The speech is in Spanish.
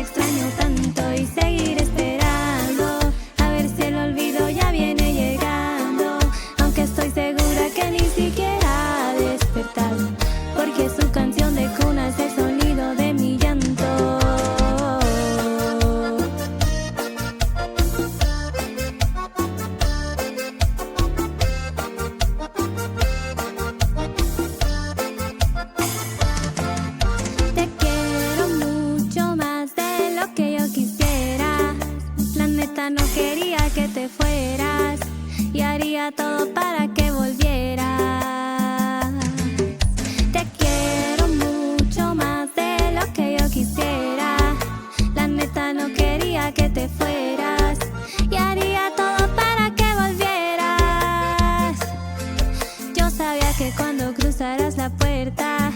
extraño tanto y seguiré esperando a ver si el olvido ya viene llegando, aunque estoy segura que ni siquiera ha despertado, porque su canción de cuna es el sonido de mi llanto. Te quiero mucho más de lo que yo quisiera. La neta no quería que te fueras y haría todo para que volvieras. Te quiero mucho más de lo que yo quisiera. La neta no quería que te fueras y haría todo para que volvieras. Yo sabía que cuando cruzaras la puerta